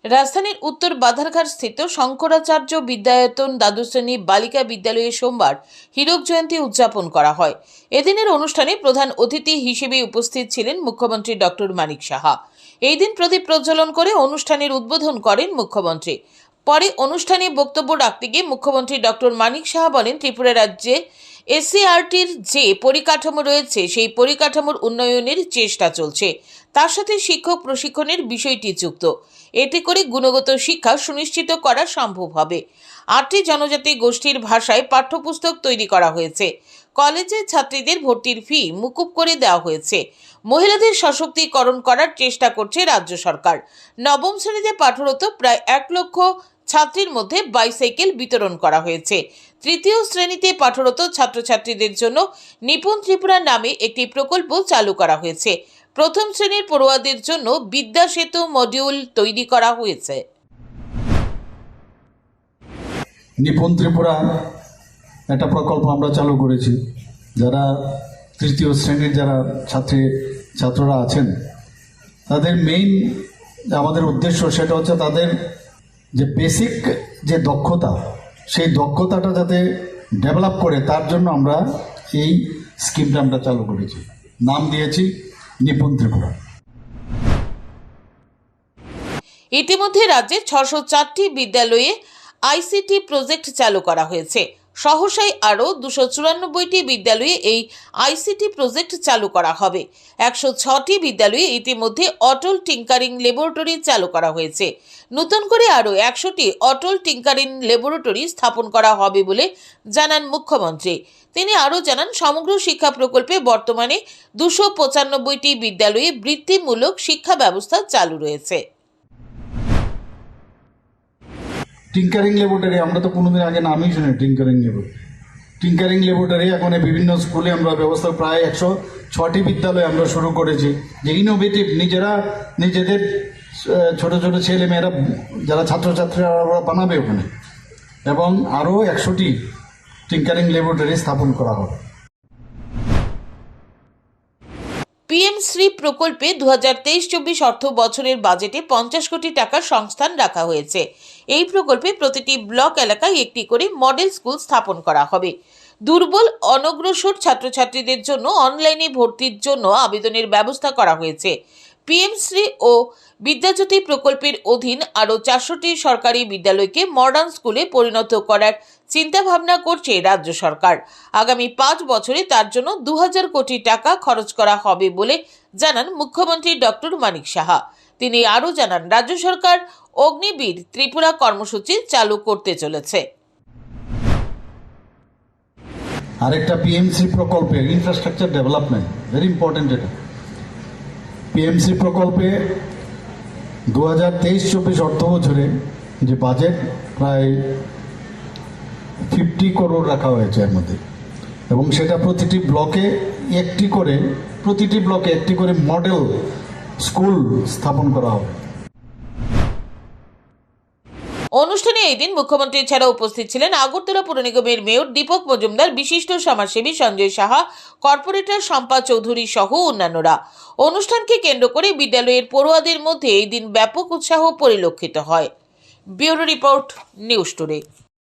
রাজধানীর উত্তর বাধারঘাট স্থিত শঙ্করাচার্য বিদ্যায়তন দ্বাদশ শ্রেণী বালিকা বিদ্যালয়ে সোমবার হীরক জয়ন্তী উদযাপন করা হয়। এদিনের অনুষ্ঠানে প্রধান অতিথি হিসেবে উপস্থিত ছিলেন মুখ্যমন্ত্রী ডক্টর মানিক সাহা। এই দিন প্রদীপ প্রজ্বলন করে অনুষ্ঠানের উদ্বোধন করেন মুখ্যমন্ত্রী। পরে অনুষ্ঠানে বক্তব্য রাখতে গিয়ে মুখ্যমন্ত্রী ডক্টর মানিক সাহা বলেন, ত্রিপুরা রাজ্যে এসসিআরটির যে পরিকাঠামো রয়েছে সেই পরিকাঠামোর উন্নয়নের চেষ্টা চলছে। তার সাথে শিক্ষক প্রশিক্ষণের বিষয়টি যুক্ত। এতে করে গুণগত শিক্ষা সুনিশ্চিত করা সম্ভব হবে। 8টি জনজাতি গোষ্ঠীর ভাষায় পাঠ্যপুস্তক তৈরি করা হয়েছে। কলেজে ছাত্রীদের ভর্তির ফি মুকুব করে দেওয়া হয়েছে। মহিলাদের সশক্তিকরণ করার চেষ্টা করছে রাজ্য সরকার। নবম শ্রেণীতে পাঠরত প্রায় 1 লক্ষ ছাত্রীর মধ্যে বাইসাইকেল বিতরণ করা হয়েছে। তৃতীয় শ্রেণীতে পাঠরত ছাত্রছাত্রীদের জন্য নিপুণ ত্রিপুরা নামে একটি প্রকল্প চালু করা হয়েছে। প্রথম শ্রেণীর পড়ুয়াদের জন্য বিদ্যা সেতু মডিউল তৈরি করা হয়েছে। নিপুণ ত্রিপুরা একটা প্রকল্প আমরা চালু করেছি। যারা তৃতীয় শ্রেণীর যারা ছাত্ররা আছেন তাদের মেইন আমাদের উদ্দেশ্য সেটা হচ্ছে তাদের যে বেসিক যে দক্ষতা সেই দক্ষতাটা যাতে ডেভেলপ করে তার জন্য আমরা এই স্কিমটা আমরা চালু করেছি। নাম দিয়েছি নিপুণ ত্রিপুরা। ইতিমধ্যে রাজ্যে 604টি বিদ্যালয়ে আইসিটি প্রজেক্ট চালু করা হয়েছে। সহসায় আরও 294টি বিদ্যালয়ে এই আইসিটি প্রজেক্ট চালু করা হবে। 106টি বিদ্যালয়ে ইতিমধ্যে অটল টিঙ্কারিং ল্যাবরেটরি চালু করা হয়েছে। নতুন করে আরও 100টি অটল টিঙ্কারিং ল্যাবরেটরি স্থাপন করা হবে বলে জানান মুখ্যমন্ত্রী। তিনি আরও জানান, সমগ্র শিক্ষা প্রকল্পে বর্তমানে 295টি বিদ্যালয়ে বৃত্তিমূলক শিক্ষা ব্যবস্থা চালু রয়েছে। টিঙ্কারিং ল্যাবরেটরি আমরা তো কোনোদিন আগে নামই শুনি। টিঙ্কারিং ল্যাবরেটরি এখন বিভিন্ন স্কুলে আমরা ব্যবস্থা প্রায় 106টি বিদ্যালয়ে আমরা শুরু করেছি। যে ইনোভেটিভ নিজেদের ছোট ছোট ছেলে মেয়েরা যারা ছাত্রছাত্রীরা ওরা বানাবে ওখানে, এবং আরও 100টি টিঙ্কারিং ল্যাবরেটরি স্থাপন করা হবে। পিএম শ্রী প্রকল্পে 2023-24 অর্থ বছরের বাজেটে 50 কোটি টাকার সংস্থান রাখা হয়েছে। এই প্রকল্পে প্রতিটি ব্লক এলাকায় একটি করে মডেল স্কুল স্থাপন করা হবে। দুর্বল অনগ্রসর ছাত্রছাত্রীদের জন্য অনলাইনে ভর্তির জন্য আবেদনের ব্যবস্থা করা হয়েছে। পিএম শ্রী ও বিদ্যাজ্যোতি প্রকল্পের অধীন আরও 400টি সরকারি বিদ্যালয়কে মডার্ন স্কুলে পরিণত করার চিন্তাভাবনা করছে রাজ্য সরকার। আগামী 5 বছরে তার জন্য 2000 কোটি টাকা খরচ করা হবে বলে জানান মুখ্যমন্ত্রী ডক্টর মানিক সাহা। তিনি আরও জানান, রাজ্য সরকার অগ্নিবীর ত্রিপুরা কর্মসূচি চালু করতে চলেছে। আরেকটা পিএমসি প্রকল্পের ইনফ্রাস্ট্রাকচার ডেভেলপমেন্ট ভেরি ইম্পর্টেন্ট। এটা পিএমসি প্রকল্পে 2023-24 অর্থ বছরে যে বাজেট প্রায় 50 করোড় রাখা হয়েছে এর মধ্যে, এবং সেটা প্রতিটি ব্লকে একটি করে মডেল স্কুল স্থাপন করা হবে। অনুষ্ঠানে এই দিন মুখ্যমন্ত্রী ছাড়া উপস্থিত ছিলেন আগরতলা পুর নিগমের মেয়র দীপক মজুমদার, বিশিষ্ট সমাজসেবী সঞ্জয় সাহা, কর্পোরেটর শম্পা চৌধুরী সহ অন্যান্যরা। অনুষ্ঠানকে কেন্দ্র করে বিদ্যালয়ের পড়ুয়াদের মধ্যে এই দিন ব্যাপক উৎসাহ পরিলক্ষিত হয়। Bureau report, news today.